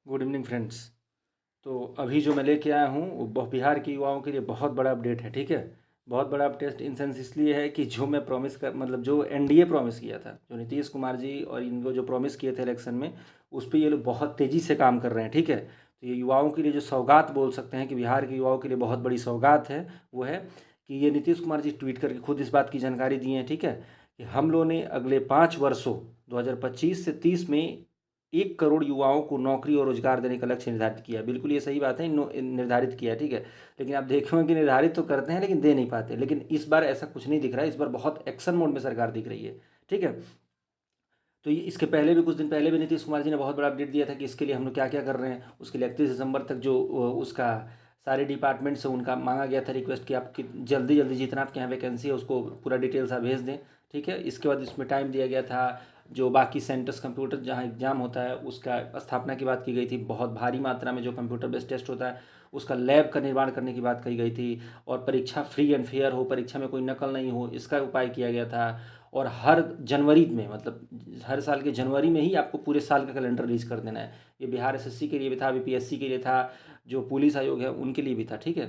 Good evening friends. तो अभी जो मैं लेके आया हूँ वो बिहार के युवाओं के लिए बहुत बड़ा अपडेट है। ठीक है, बहुत बड़ा अपडेट इन सेंस इसलिए है कि जो मैं प्रॉमिस कर मतलब जो एनडीए प्रॉमिस किया था, जो नीतीश कुमार जी और इनको जो प्रॉमिस किए थे इलेक्शन में, उस पर ये लोग बहुत तेज़ी से काम कर रहे हैं। ठीक है, तो ये युवाओं के लिए जो सौगात बोल सकते हैं कि बिहार के युवाओं के लिए बहुत बड़ी सौगात है, वो है कि ये नीतीश कुमार जी ट्वीट करके खुद इस बात की जानकारी दिए हैं। ठीक है, कि हम लोगों ने अगले 5 वर्षों 2025 से 30 में 1 करोड़ युवाओं को नौकरी और रोजगार देने का लक्ष्य निर्धारित किया। बिल्कुल ये सही बात है, निर्धारित किया है। ठीक है, लेकिन आप देखेंगे कि निर्धारित तो करते हैं लेकिन दे नहीं पाते। लेकिन इस बार ऐसा कुछ नहीं दिख रहा है, इस बार बहुत एक्शन मोड में सरकार दिख रही है। ठीक है, तो ये इसके पहले भी कुछ दिन पहले भी नीतीश कुमार जी ने बहुत बड़ा अपडेट दिया था कि इसके लिए हम लोग क्या क्या कर रहे हैं। उसके लिए 31 दिसंबर तक जो उसका सारे डिपार्टमेंट से उनका मांगा गया था रिक्वेस्ट कि आप जल्दी जल्दी जितना आपके यहाँ वैकेंसी है उसको पूरा डिटेल्स आप भेज दें। ठीक है, इसके बाद इसमें टाइम दिया गया था। जो बाकी सेंटर्स कंप्यूटर जहाँ एग्जाम होता है उसका स्थापना की बात की गई थी। बहुत भारी मात्रा में जो कंप्यूटर बेस्ड टेस्ट होता है उसका लैब का निर्माण करने की बात कही गई थी। और परीक्षा फ्री एंड फेयर हो, परीक्षा में कोई नकल नहीं हो, इसका उपाय किया गया था। और हर जनवरी में मतलब हर साल के जनवरी में ही आपको पूरे साल का कैलेंडर रिलीज कर देना है। ये बिहार एसएससी के लिए भी था, बीपीएससी के लिए था, जो पुलिस आयोग है उनके लिए भी था। ठीक है,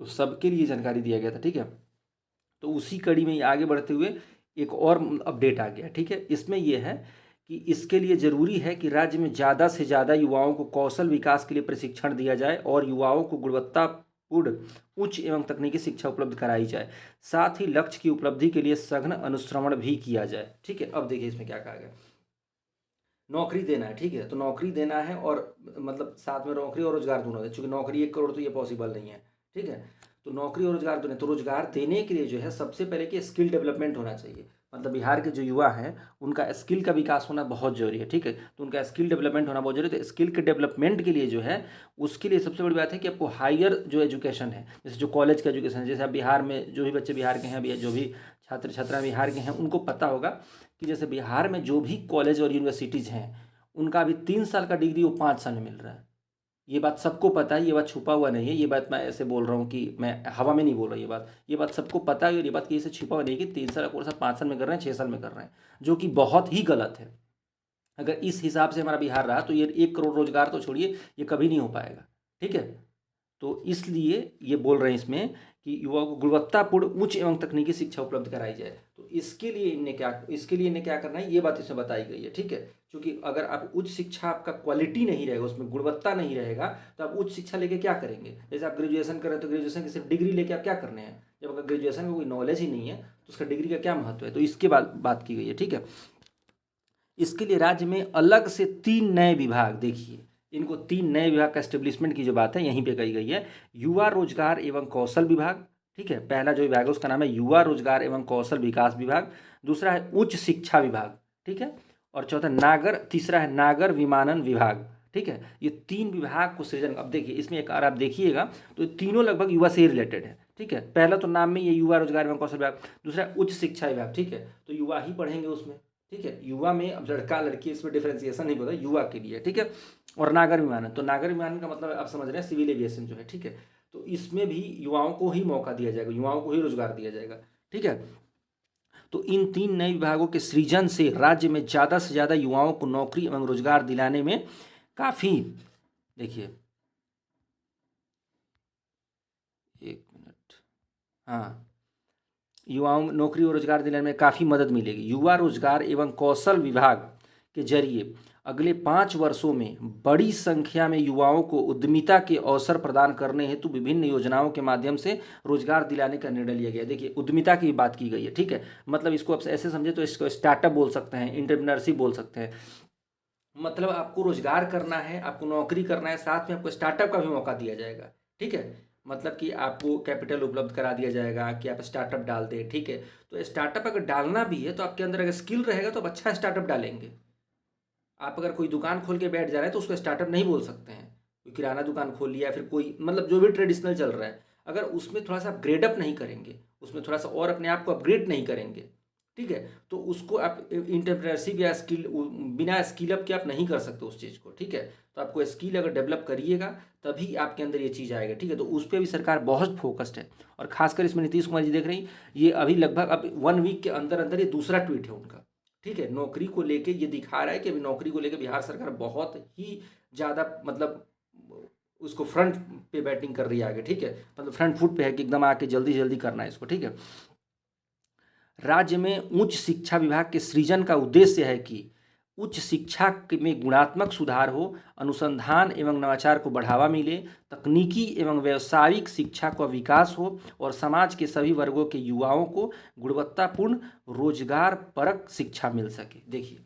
तो सबके लिए जानकारी दिया गया था। ठीक है, तो उसी कड़ी में आगे बढ़ते हुए एक और अपडेट आ गया। ठीक है, इसमें यह है कि इसके लिए ज़रूरी है कि राज्य में ज़्यादा से ज़्यादा युवाओं को कौशल विकास के लिए प्रशिक्षण दिया जाए और युवाओं को गुणवत्तापूर्ण उच्च एवं तकनीकी शिक्षा उपलब्ध कराई जाए। साथ ही लक्ष्य की उपलब्धि के लिए सघन अनुश्रवण भी किया जाए। ठीक है, अब देखिए इसमें क्या कहा गया। नौकरी देना है। ठीक है, तो नौकरी देना है और मतलब साथ में नौकरी और रोजगार दोनों है, चूंकि नौकरी 1 करोड़ तो ये पॉसिबल नहीं है। ठीक है, तो नौकरी और रोजगार दोनों, तो रोजगार देने के लिए जो है सबसे पहले कि स्किल डेवलपमेंट होना चाहिए। मतलब बिहार के जो युवा हैं उनका स्किल का विकास होना बहुत जरूरी है। ठीक है, तो उनका स्किल डेवलपमेंट होना बहुत जरूरी है। तो स्किल के डेवलपमेंट के लिए जो है उसके लिए सबसे बड़ी बात है कि आपको हायर जो एजुकेशन है, जैसे जो कॉलेज का एजुकेशन है, जैसे आप बिहार में जो भी बच्चे बिहार के हैं, जो भी छात्र छात्रा बिहार के हैं, उनको पता होगा कि जैसे बिहार में जो भी कॉलेज और यूनिवर्सिटीज़ हैं उनका अभी 3 साल का डिग्री वो 5 साल में मिल रहा है। ये बात सबको पता है, ये बात छुपा हुआ नहीं है। ये बात मैं ऐसे बोल रहा हूँ कि मैं हवा में नहीं बोल रहा। ये बात सबको पता है और ये बात किसी से छिपा हुआ नहीं है कि 3 साल का कोर्स आप 5 साल में कर रहे हैं, 6 साल में कर रहे हैं, जो कि बहुत ही गलत है। अगर इस हिसाब से हमारा बिहार रहा तो ये 1 करोड़ रोजगार तो छोड़िए, ये कभी नहीं हो पाएगा। ठीक है, तो इसलिए ये बोल रहे हैं इसमें कि युवाओं को गुणवत्तापूर्ण उच्च एवं तकनीकी शिक्षा उपलब्ध कराई जाए। तो इसके लिए इन्हें क्या करना है, ये बात इसमें बताई गई है। ठीक है, क्योंकि अगर आप उच्च शिक्षा, आपका क्वालिटी नहीं रहेगा, उसमें गुणवत्ता नहीं रहेगा, तो आप उच्च शिक्षा लेके क्या करेंगे। जैसे आप ग्रेजुएशन करें तो ग्रेजुएशन की सिर्फ डिग्री लेके आप क्या करने हैं, जब अगर ग्रेजुएशन में कोई नॉलेज ही नहीं है तो उसका डिग्री का क्या महत्व है। तो इसके बात की गई है। ठीक है, इसके लिए राज्य में अलग से 3 नए विभाग, देखिए इनको 3 नए विभाग का एस्टेब्लिशमेंट की जो बात है यहीं पे कही गई है। युवा रोजगार एवं कौशल विभाग। ठीक है, पहला जो विभाग है उसका नाम है युवा रोजगार एवं कौशल विकास विभाग। दूसरा है उच्च शिक्षा विभाग। ठीक है, और तीसरा है नागर विमानन विभाग। ठीक है, ये 3 विभाग को सृजन, अब देखिए इसमें एक, अगर आप देखिएगा तो ये तीनों लगभग युवा से ही रिलेटेड है। ठीक है, पहला तो नाम में ये युवा रोजगार एवं कौशल विभाग, दूसरा उच्च शिक्षा विभाग। ठीक है, तो युवा ही पढ़ेंगे उसमें। ठीक है, युवा में अब लड़का लड़की इसमें डिफ्रेंसिएशन नहीं बोला, युवा के लिए। ठीक है, और नागर विमानन, तो नागर विमानन का मतलब आप समझ रहे हैं सिविल एविएशन जो है। ठीक है, तो इसमें भी युवाओं को ही मौका दिया जाएगा, युवाओं को ही रोजगार दिया जाएगा। ठीक है, तो इन 3 नए विभागों के सृजन से राज्य में ज़्यादा से ज़्यादा युवाओं को नौकरी एवं रोजगार दिलाने में काफ़ी, देखिए एक मिनट, हाँ, युवाओं नौकरी और रोजगार दिलाने में काफ़ी मदद मिलेगी। युवा रोजगार एवं कौशल विभाग के जरिए अगले 5 वर्षों में बड़ी संख्या में युवाओं को उद्यमिता के अवसर प्रदान करने हेतु विभिन्न योजनाओं के माध्यम से रोजगार दिलाने का निर्णय लिया गया। देखिए उद्यमिता की बात की गई है। ठीक है, मतलब इसको आप ऐसे समझे तो इसको स्टार्टअप बोल सकते हैं, इंटरप्रेन्योरशिप बोल सकते हैं। मतलब आपको रोजगार करना है, आपको नौकरी करना है, साथ में आपको स्टार्टअप का भी मौका दिया जाएगा। ठीक है, मतलब कि आपको कैपिटल उपलब्ध करा दिया जाएगा कि आप स्टार्टअप डाल दें। ठीक है, तो स्टार्टअप अगर डालना भी है तो आपके अंदर अगर स्किल रहेगा तो आप अच्छा स्टार्टअप डालेंगे। आप अगर कोई दुकान खोल के बैठ जा रहे हैं तो उसको स्टार्टअप नहीं बोल सकते हैं। कोई किराना दुकान खोल लिया, फिर कोई मतलब जो भी ट्रेडिशनल चल रहा है, अगर उसमें थोड़ा सा अपग्रेडअप नहीं करेंगे, उसमें थोड़ा सा और अपने आप को अपग्रेड नहीं करेंगे, ठीक है, तो उसको आप इंटरप्रेन्योरशिप या स्किल, बिना स्किल अप के आप नहीं कर सकते उस चीज़ को। ठीक है, तो आपको स्किल अगर डेवलप करिएगा तभी आपके अंदर ये चीज़ आएगा। ठीक है, तो उस पर भी सरकार बहुत फोकस्ड है। और खासकर इसमें नीतीश कुमार जी देख रही, ये अभी लगभग अब 1 वीक के अंदर अंदर ये दूसरा ट्वीट है उनका। ठीक है, नौकरी को लेके ये दिखा रहा है कि अभी नौकरी को लेके बिहार सरकार बहुत ही ज़्यादा मतलब उसको फ्रंट पे बैटिंग कर रही है आगे, ठीक है, मतलब फ्रंट फुट पे है कि एकदम आके जल्दी जल्दी करना है इसको, ठीक है। राज्य में उच्च शिक्षा विभाग के सृजन का उद्देश्य है कि उच्च शिक्षा में गुणात्मक सुधार हो, अनुसंधान एवं नवाचार को बढ़ावा मिले, तकनीकी एवं व्यावसायिक शिक्षा का विकास हो और समाज के सभी वर्गों के युवाओं को गुणवत्तापूर्ण रोजगार परक शिक्षा मिल सके। देखिए,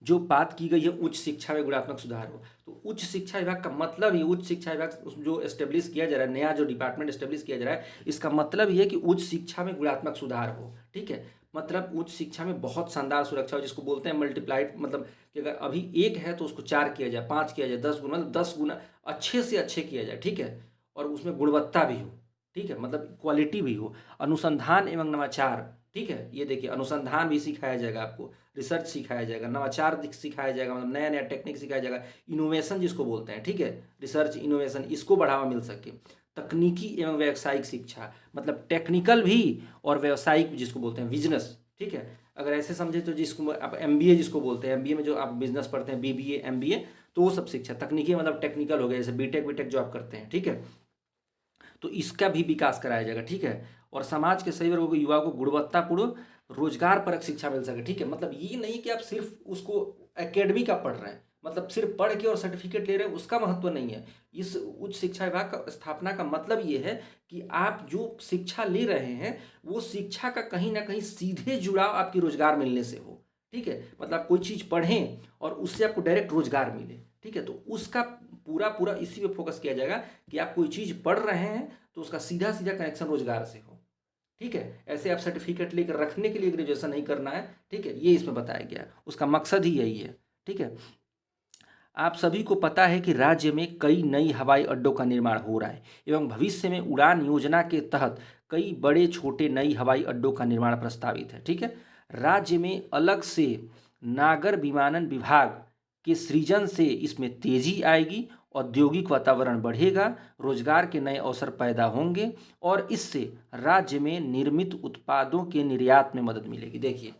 जो बात की गई है उच्च शिक्षा में गुणात्मक सुधार हो, तो उच्च शिक्षा विभाग का मतलब ये उच्च शिक्षा विभाग जो एस्टेब्लिश किया जा रहा है, नया जो डिपार्टमेंट एस्टेब्लिश किया जा रहा है, इसका मतलब ये है कि उच्च शिक्षा में गुणात्मक सुधार हो, ठीक है। मतलब उच्च शिक्षा में बहुत शानदार सुरक्षा हो, जिसको बोलते हैं मल्टीप्लाइड, मतलब कि अगर अभी 1 है तो उसको 4 किया जाए, 5 किया जाए, 10 गुना, मतलब 10 गुना अच्छे से अच्छे किया जाए, ठीक है। और उसमें गुणवत्ता भी हो, ठीक है, मतलब क्वालिटी भी हो। अनुसंधान एवं नवाचार, ठीक है, ये देखिए अनुसंधान भी सिखाया जाएगा आपको, रिसर्च सिखाया जाएगा, नवाचार सिखाया जाएगा, मतलब नया नया टेक्निक सिखाया जाएगा, इनोवेशन जिसको बोलते हैं, ठीक है, रिसर्च इनोवेशन, इसको बढ़ावा मिल सके। तकनीकी एवं व्यावसायिक शिक्षा, मतलब टेक्निकल भी और व्यावसायिक जिसको बोलते हैं बिजनेस, ठीक है। अगर ऐसे समझे तो जिसको आप MBA जिसको बोलते हैं, MBA में जो आप बिजनेस पढ़ते हैं, BBA MBA, तो वो सब शिक्षा। तकनीकी मतलब टेक्निकल हो गया, जैसे बीटेक वीटेक जो आप करते हैं, ठीक है, तो इसका भी विकास कराया जाएगा, ठीक है। और समाज के सभी वर्गों के युवाओं को गुणवत्तापूर्ण रोजगार परक शिक्षा मिल सके, ठीक है। मतलब ये नहीं कि आप सिर्फ उसको एकेडमी का पढ़ रहे हैं, मतलब सिर्फ पढ़ के और सर्टिफिकेट ले रहे हैं, उसका महत्व नहीं है। इस उच्च शिक्षा विभाग का स्थापना का मतलब ये है कि आप जो शिक्षा ले रहे हैं वो शिक्षा का कहीं ना कहीं सीधे जुड़ाव आपकी रोजगार मिलने से हो, ठीक है। मतलब कोई चीज़ पढ़ें और उससे आपको डायरेक्ट रोजगार मिले, ठीक है। तो उसका पूरा पूरा इसी पे फोकस किया जाएगा कि आप कोई चीज़ पढ़ रहे हैं तो उसका सीधा सीधा कनेक्शन रोजगार से हो, ठीक है। ऐसे आप सर्टिफिकेट लेकर रखने के लिए ग्रेजुएशन नहीं करना है, ठीक है, ये इसमें बताया गया है, उसका मकसद ही यही है, ठीक है। आप सभी को पता है कि राज्य में कई नई हवाई अड्डों का निर्माण हो रहा है एवं भविष्य में उड़ान योजना के तहत कई बड़े छोटे नई हवाई अड्डों का निर्माण प्रस्तावित है, ठीक है। राज्य में अलग से नागर विमानन विभाग के सृजन से इसमें तेजी आएगी, औद्योगिक वातावरण बढ़ेगा, रोजगार के नए अवसर पैदा होंगे और इससे राज्य में निर्मित उत्पादों के निर्यात में मदद मिलेगी। देखिए,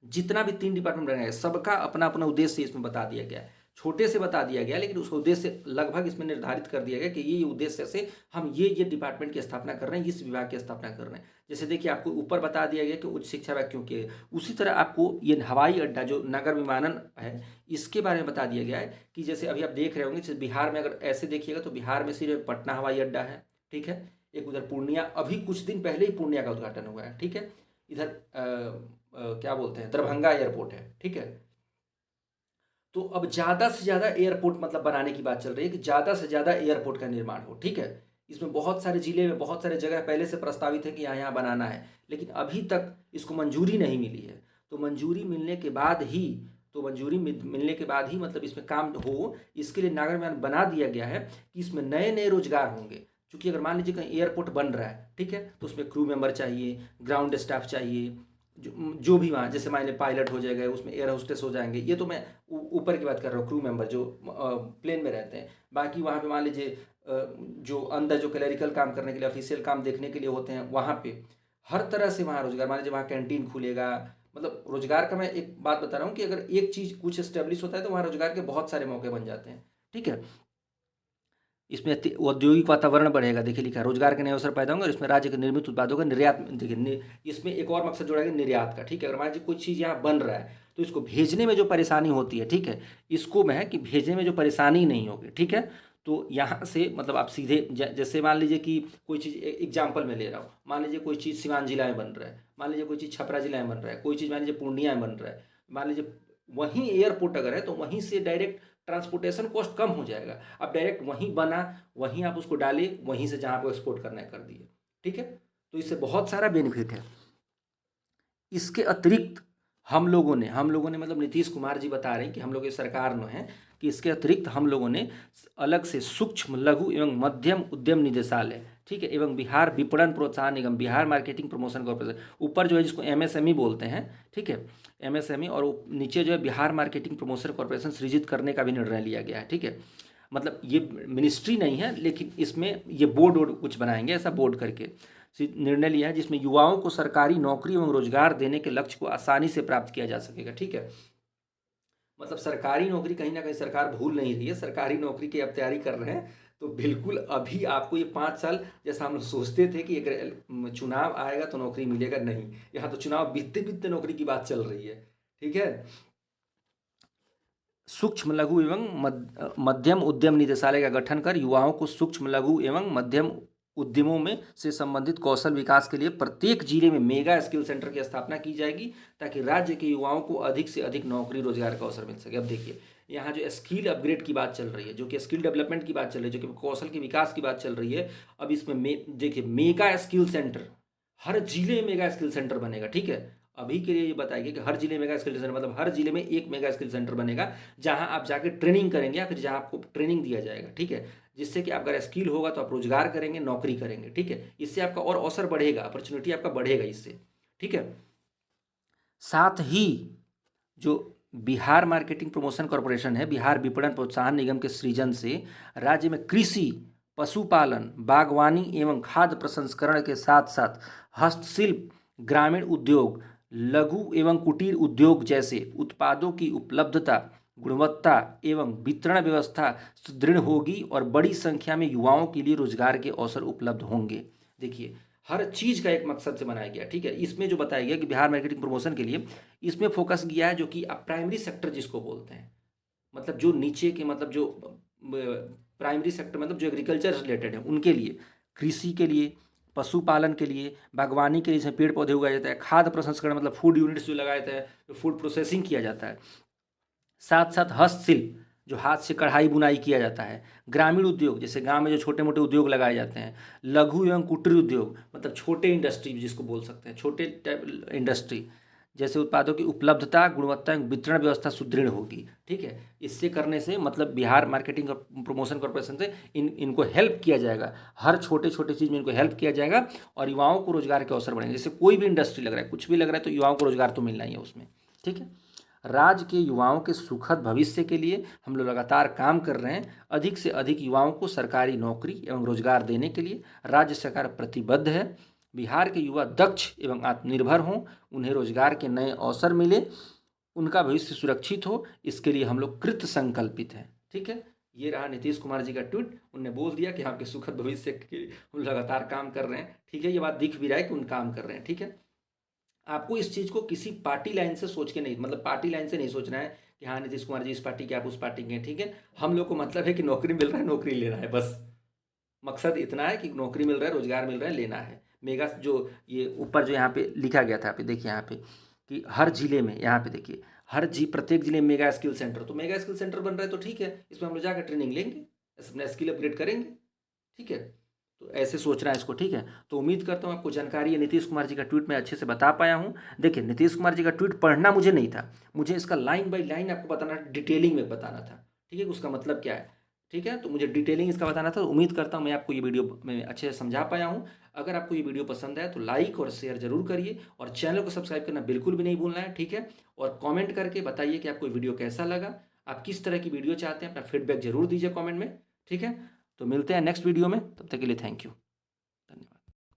जितना भी 3 डिपार्टमेंट बनाया है सबका अपना अपना उद्देश्य इसमें बता दिया गया है, छोटे से बता दिया गया, लेकिन उसका उद्देश्य लगभग इसमें निर्धारित कर दिया गया कि ये उद्देश्य से हम ये डिपार्टमेंट की स्थापना कर रहे हैं, इस विभाग की स्थापना कर रहे हैं। जैसे देखिए, आपको ऊपर बता दिया गया कि उच्च शिक्षा विभाग क्यों किए, उसी तरह आपको ये हवाई अड्डा जो नगर विमानन है इसके बारे में बता दिया गया है कि जैसे अभी आप देख रहे होंगे, जैसे बिहार में अगर ऐसे देखिएगा तो बिहार में सिर्फ पटना हवाई अड्डा है, ठीक है। एक उधर पूर्णिया, अभी कुछ दिन पहले ही पूर्णिया का उद्घाटन हुआ है, ठीक है। इधर क्या बोलते हैं, दरभंगा एयरपोर्ट है, ठीक है। तो अब ज़्यादा से ज़्यादा एयरपोर्ट मतलब बनाने की बात चल रही है कि ज़्यादा से ज़्यादा एयरपोर्ट का निर्माण हो, ठीक है। इसमें बहुत सारे ज़िले में बहुत सारे जगह पहले से प्रस्तावित है कि यहाँ यहाँ बनाना है, लेकिन अभी तक इसको मंजूरी नहीं मिली है। तो मंजूरी मिलने के बाद ही मिलने के बाद ही मतलब इसमें काम हो, इसके लिए नागर विमानन बना दिया गया है कि इसमें नए नए रोजगार होंगे। क्योंकि अगर मान लीजिए कहीं एयरपोर्ट बन रहा है, ठीक है, तो उसमें क्रू मेंबर चाहिए, ग्राउंड स्टाफ चाहिए, जो भी वहाँ जैसे मान लीजिए पायलट हो जाएगा, उसमें एयर होस्टेस हो जाएंगे, ये तो मैं ऊपर की बात कर रहा हूँ, क्रू मेंबर जो प्लेन में रहते हैं। बाकी वहाँ पे मान लीजिए जो अंदर जो क्लरिकल काम करने के लिए, ऑफिशियल काम देखने के लिए होते हैं, वहाँ पे हर तरह से वहाँ रोजगार, मान लीजिए वहाँ कैंटीन खुलेगा, मतलब रोजगार का मैं एक बात बता रहा हूँ कि अगर एक चीज़ कुछ स्टेब्लिश होता है तो वहाँ रोजगार के बहुत सारे मौके बन जाते हैं, ठीक है। इसमें औद्योगिक वातावरण बढ़ेगा, देखिए लिखा है रोजगार के नए अवसर पैदा होंगे और इसमें राज्य के निर्मित उत्पादों का निर्यात, देखिए इसमें एक और मकसद जोड़ा गया निर्यात का, ठीक है। अगर मान लीजिए कोई चीज़ यहाँ बन रहा है तो इसको भेजने में जो परेशानी होती है, ठीक है, इसको मैं कि भेजने में जो परेशानी नहीं होगी, ठीक है। तो यहाँ से मतलब आप सीधे जैसे मान लीजिए कि कोई चीज़ एग्जाम्पल में ले रहा हूँ, मान लीजिए कोई चीज़ सिवान जिला में बन रहा है, मान लीजिए कोई चीज़ छपरा जिला में बन रहा है, कोई चीज़ मान लीजिए पूर्णिया में बन रहा है, मान लीजिए वहीं एयरपोर्ट अगर है तो वहीं से डायरेक्ट ट्रांसपोर्टेशन कॉस्ट कम हो जाएगा। अब डायरेक्ट वहीं बना, वहीं आप उसको डाले, वहीं से जहाँ आपको एक्सपोर्ट करना है कर दिए, ठीक है। तो इससे बहुत सारा बेनिफिट है। इसके अतिरिक्त हम लोगों ने मतलब नीतीश कुमार जी बता रहे हैं कि हम लोग ये सरकार में हैं कि इसके अतिरिक्त हम लोगों ने अलग से सूक्ष्म लघु एवं मध्यम उद्यम निदेशालय, ठीक है, एवं बिहार विपणन प्रोत्साहन निगम, बिहार मार्केटिंग प्रमोशन कॉर्पोरेशन, ऊपर जो है जिसको MSME बोलते हैं, ठीक है, MSME, और नीचे जो है बिहार मार्केटिंग प्रमोशन कॉर्पोरेशन सृजित करने का भी निर्णय लिया गया है, ठीक है। मतलब ये मिनिस्ट्री नहीं है, लेकिन इसमें ये बोर्ड कुछ बनाएंगे, ऐसा बोर्ड करके निर्णय लिया है जिसमें युवाओं को सरकारी नौकरी एवं रोजगार देने के लक्ष्य को आसानी से प्राप्त किया जा सकेगा। ठीक है, मतलब सरकारी नौकरी कहीं ना कहीं सरकार भूल नहीं रही है, सरकारी नौकरी की अब तैयारी कर रहे हैं। तो बिल्कुल अभी आपको ये 5 साल, जैसा हम लोग सोचते थे कि अगर चुनाव आएगा तो नौकरी मिलेगा, नहीं, यहाँ तो चुनाव बीतते बीतते नौकरी की बात चल रही है। ठीक है, सूक्ष्म लघु एवं मध्यम उद्यम निदेशालय का गठन कर युवाओं को सूक्ष्म लघु एवं मध्यम उद्यमों में से संबंधित कौशल विकास के लिए प्रत्येक जिले में मेगा स्किल सेंटर की स्थापना की जाएगी, ताकि राज्य के युवाओं को अधिक से अधिक नौकरी रोजगार का अवसर मिल सके। अब देखिए, यहाँ जो स्किल अपग्रेड की बात चल रही है, जो कि स्किल डेवलपमेंट की बात चल रही है, जो कि कौशल के विकास की बात चल रही है, अब इसमें देखिए मेगा स्किल सेंटर, हर जिले में मेगा स्किल सेंटर बनेगा। ठीक है, अभी के लिए ये बताइए कि हर जिले में मेगा स्किल सेंटर, मतलब हर जिले में एक मेगा स्किल सेंटर बनेगा, जहां आप जाके ट्रेनिंग करेंगे या फिर जहां आपको ट्रेनिंग दिया जाएगा। ठीक है, जिससे कि आपका स्किल होगा तो आप रोजगार करेंगे, नौकरी करेंगे। ठीक है, इससे आपका और अवसर बढ़ेगा, अपॉर्चुनिटी आपका बढ़ेगा इससे। ठीक है, साथ ही जो बिहार मार्केटिंग प्रमोशन कॉरपोरेशन है, बिहार विपणन प्रोत्साहन निगम के सृजन से राज्य में कृषि, पशुपालन, बागवानी एवं खाद्य प्रसंस्करण के साथ साथ हस्तशिल्प, ग्रामीण उद्योग, लघु एवं कुटीर उद्योग जैसे उत्पादों की उपलब्धता, गुणवत्ता एवं वितरण व्यवस्था सुदृढ़ होगी और बड़ी संख्या में युवाओं के लिए रोजगार के अवसर उपलब्ध होंगे। देखिए, हर चीज़ का एक मकसद से बनाया गया। ठीक है, इसमें जो बताया गया कि बिहार मार्केटिंग प्रमोशन के लिए इसमें फोकस किया है जो कि आप प्राइमरी सेक्टर जिसको बोलते हैं, मतलब जो नीचे के, मतलब जो प्राइमरी सेक्टर, मतलब जो एग्रीकल्चर से रिलेटेड है उनके लिए, कृषि के लिए, पशुपालन के लिए, बागवानी के लिए, जैसे पेड़ पौधे उगाए जाते हैं, खाद्य प्रसंस्करण मतलब फूड यूनिट्स जो लगाए जाते हैं, जो फूड प्रोसेसिंग किया जाता है, साथ साथ हस्तशिल्प जो हाथ से कढ़ाई बुनाई किया जाता है, ग्रामीण उद्योग जैसे गांव में जो छोटे मोटे उद्योग लगाए जाते हैं, लघु एवं कुटीर उद्योग मतलब छोटे इंडस्ट्री जिसको बोल सकते हैं, छोटे टाइप इंडस्ट्री जैसे उत्पादों की उपलब्धता, गुणवत्ता एवं वितरण व्यवस्था सुदृढ़ होगी। ठीक है, इससे करने से मतलब बिहार मार्केटिंग और प्रमोशन कॉर्पोरेशन से इनको हेल्प किया जाएगा, हर छोटे छोटे चीज़ में इनको हेल्प किया जाएगा और युवाओं को रोजगार के अवसर बढ़ेंगे। जैसे कोई भी इंडस्ट्री लग रहा है, कुछ भी लग रहा है, तो युवाओं को रोजगार तो मिलना ही है उसमें। ठीक है, राज्य के युवाओं के सुखद भविष्य के लिए हम लोग लगातार काम कर रहे हैं। अधिक से अधिक युवाओं को सरकारी नौकरी एवं रोजगार देने के लिए राज्य सरकार प्रतिबद्ध है। बिहार के युवा दक्ष एवं आत्मनिर्भर हों, उन्हें रोजगार के नए अवसर मिले, उनका भविष्य सुरक्षित हो, इसके लिए हम लोग कृत संकल्पित हैं। ठीक है, ये रहा नीतीश कुमार जी का ट्वीट। उन्होंने बोल दिया कि आपके सुखद भविष्य के लिए हम लगातार काम कर रहे हैं। ठीक है, ये बात दिख भी रहा है कि उन काम कर रहे हैं। ठीक है, आपको इस चीज़ को किसी पार्टी लाइन से सोच के नहीं, मतलब पार्टी लाइन से नहीं सोचना है कि हाँ नीतीश कुमार जी इस पार्टी के, आप उस पार्टी के हैं। ठीक है, हम लोग को मतलब है कि नौकरी मिल रहा है, नौकरी लेना है, बस मकसद इतना है कि नौकरी मिल रहा है, रोजगार मिल रहा है, लेना है। मेगा जो ये ऊपर जो यहाँ पे लिखा गया था, आप देखिए यहाँ पे कि हर जिले में, यहाँ पे देखिए प्रत्येक जिले में मेगा स्किल सेंटर, तो मेगा स्किल सेंटर बन रहा है तो ठीक है, इसमें हम लोग जाकर ट्रेनिंग लेंगे, अपना स्किल अपग्रेड करेंगे। ठीक है, तो ऐसे सोचना है इसको। ठीक है, तो उम्मीद करता हूँ आपको जानकारी है, नीतीश कुमार जी का ट्वीट मैं अच्छे से बता पाया हूँ। देखिए, नीतीश कुमार जी का ट्वीट पढ़ना मुझे नहीं था, मुझे इसका लाइन बाय लाइन आपको बताना, डिटेलिंग में बताना था। ठीक है, उसका मतलब क्या है। ठीक है, तो मुझे डिटेलिंग इसका बताना था। तो उम्मीद करता हूँ मैं आपको ये वीडियो में अच्छे से समझा पाया हूँ। अगर आपको ये वीडियो पसंद आया तो लाइक और शेयर जरूर करिए, और चैनल को सब्सक्राइब करना बिल्कुल भी नहीं भूलना है। ठीक है, और कमेंट करके बताइए कि आपको वीडियो कैसा लगा, आप किस तरह की वीडियो चाहते हैं, अपना फीडबैक जरूर दीजिए कमेंट में। ठीक है, तो मिलते हैं नेक्स्ट वीडियो में, तब तक के लिए थैंक यू।